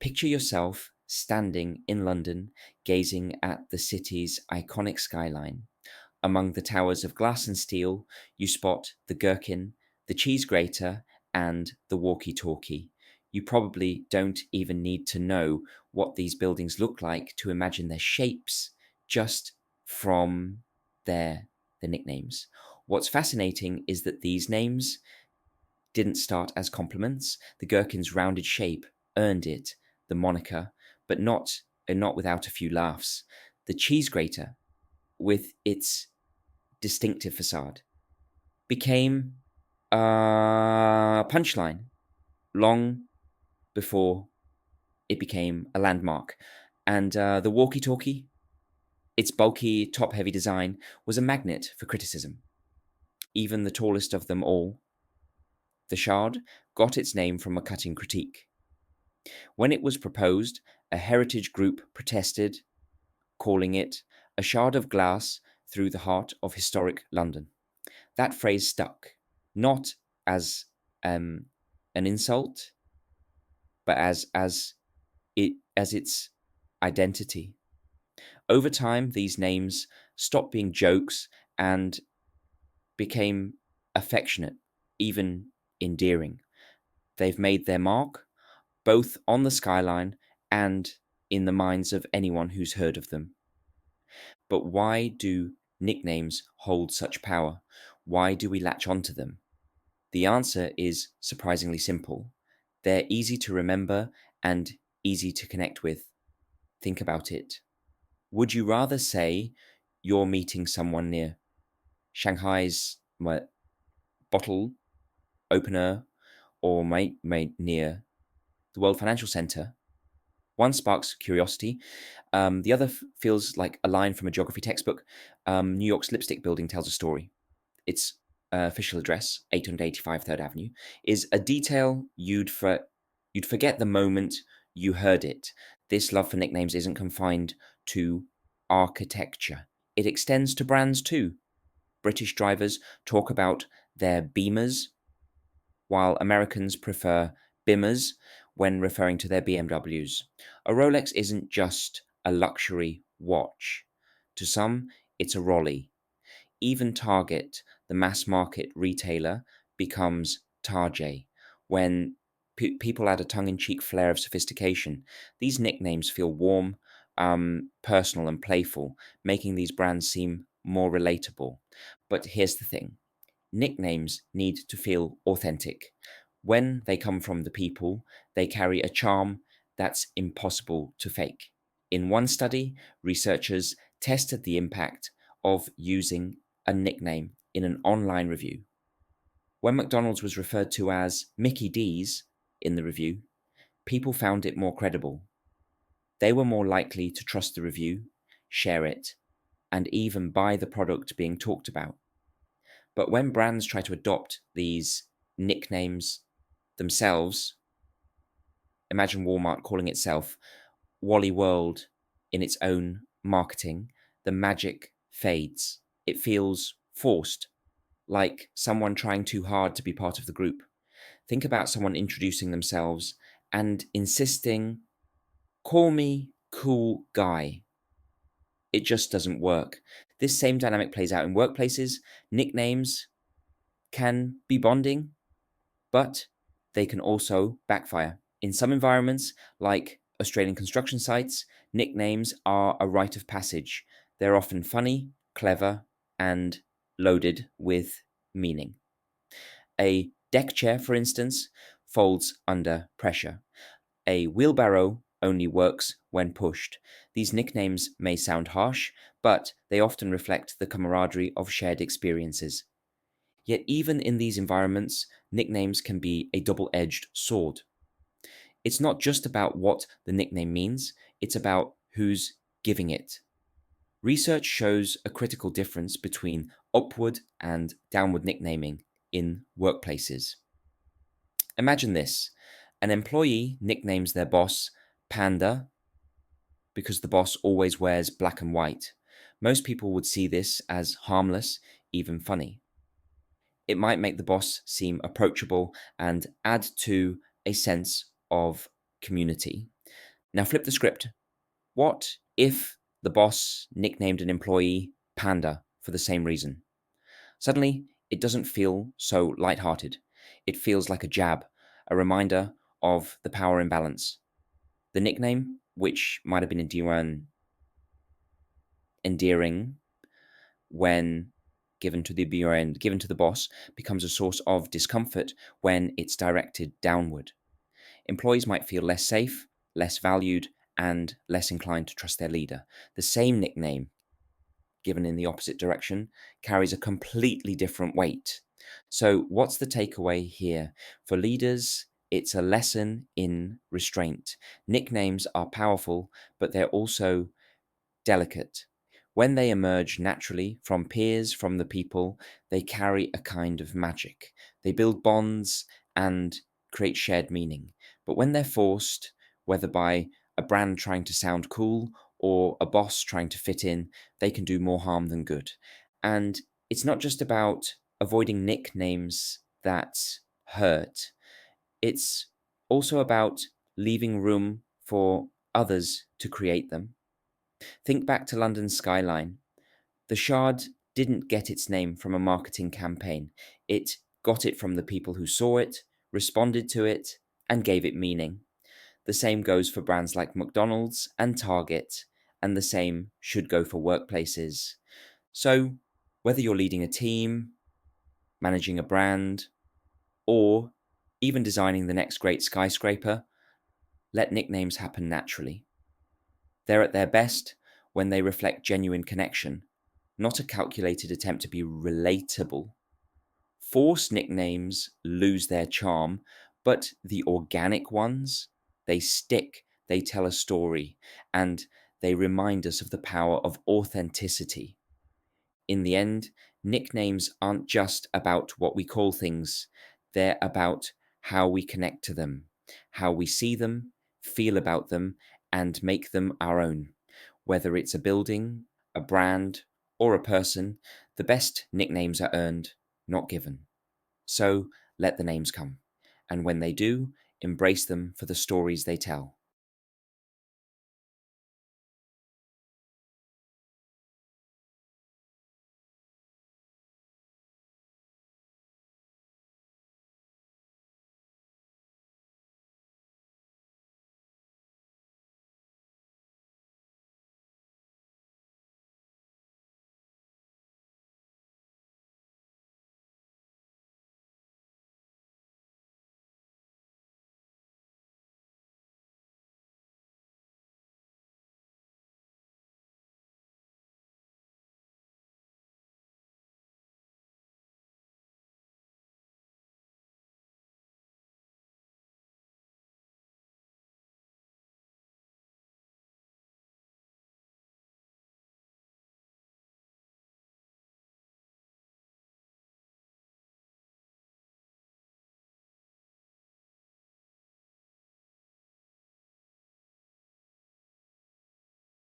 Picture yourself standing in London, gazing at the city's iconic skyline. Among the towers of glass and steel, you spot the Gherkin, the Cheesegrater, and the walkie-talkie. You probably don't even need to know what these buildings look like to imagine their shapes just from their nicknames. What's fascinating is that these names didn't start as compliments. The Gherkin's rounded shape earned it the moniker, but not without a few laughs. The Cheesegrater, with its distinctive facade, became a punchline long before it became a landmark. And the walkie talkie, its bulky, top heavy design, was a magnet for criticism. Even the tallest of them all, the Shard, got its name from a cutting critique. When it was proposed, a heritage group protested, calling it a shard of glass through the heart of historic London. That phrase stuck, not as an insult, but as its identity. Over time, these names stopped being jokes and became affectionate, even endearing. They've made their mark both on the skyline and in the minds of anyone who's heard of them. But why do nicknames hold such power? Why do we latch onto them? The answer is surprisingly simple. They're easy to remember and easy to connect with. Think about it. Would you rather say you're meeting someone near Shanghai's bottle opener or near the World Financial Center? One sparks curiosity. The other feels like a line from a geography textbook. New York's Lipstick Building tells a story. Its official address, 885 3rd Avenue, is a detail you'd forget the moment you heard it. This love for nicknames isn't confined to architecture. It extends to brands too. British drivers talk about their Beamers, while Americans prefer Bimmers when referring to their BMWs. A Rolex isn't just a luxury watch. To some, it's a Rolly. Even Target, the mass market retailer, becomes Tarjay when people add a tongue-in-cheek flair of sophistication. These nicknames feel warm, personal, and playful, making these brands seem more relatable. But here's the thing. Nicknames need to feel authentic. When they come from the people, they carry a charm that's impossible to fake. In one study, researchers tested the impact of using a nickname in an online review. When McDonald's was referred to as Mickey D's in the review, people found it more credible. They were more likely to trust the review, share it, and even buy the product being talked about. But when brands try to adopt these nicknames themselves, imagine Walmart calling itself Wally World in its own marketing, the magic fades. It feels forced, like someone trying too hard to be part of the group. Think about someone introducing themselves and insisting, call me cool guy. It just doesn't work. This same dynamic plays out in workplaces. Nicknames can be bonding, but they can also backfire. In some environments, like Australian construction sites, nicknames are a rite of passage. They're often funny, clever, and loaded with meaning. A deck chair, for instance, folds under pressure. A wheelbarrow only works when pushed. These nicknames may sound harsh, but they often reflect the camaraderie of shared experiences. Yet even in these environments, nicknames can be a double-edged sword. It's not just about what the nickname means, it's about who's giving it. Research shows a critical difference between upward and downward nicknaming in workplaces. Imagine this. An employee nicknames their boss Panda because the boss always wears black and white. Most people would see this as harmless, even funny. It might make the boss seem approachable and add to a sense of community. Now flip the script. What if the boss nicknamed an employee Panda for the same reason? Suddenly, it doesn't feel so lighthearted. It feels like a jab, a reminder of the power imbalance. The nickname, which might have been endearing when given to the boss, becomes a source of discomfort when it's directed downward. Employees might feel less safe, less valued, and less inclined to trust their leader. The same nickname, given in the opposite direction, carries a completely different weight. So, what's the takeaway here? For leaders, it's a lesson in restraint. Nicknames are powerful, but they're also delicate. When they emerge naturally from peers, from the people, they carry a kind of magic. They build bonds and create shared meaning. But when they're forced, whether by a brand trying to sound cool or a boss trying to fit in, they can do more harm than good. And it's not just about avoiding nicknames that hurt, it's also about leaving room for others to create them. Think back to London's skyline. The Shard didn't get its name from a marketing campaign. It got it from the people who saw it, responded to it, and gave it meaning. The same goes for brands like McDonald's and Target, and the same should go for workplaces. So, whether you're leading a team, managing a brand, or even designing the next great skyscraper, let nicknames happen naturally. They're at their best when they reflect genuine connection, not a calculated attempt to be relatable. Forced nicknames lose their charm, but the organic ones, they stick, they tell a story, and they remind us of the power of authenticity. In the end, nicknames aren't just about what we call things, they're about how we connect to them, how we see them, feel about them, and make them our own. Whether it's a building, a brand, or a person, the best nicknames are earned, not given. So let the names come. And when they do, embrace them for the stories they tell.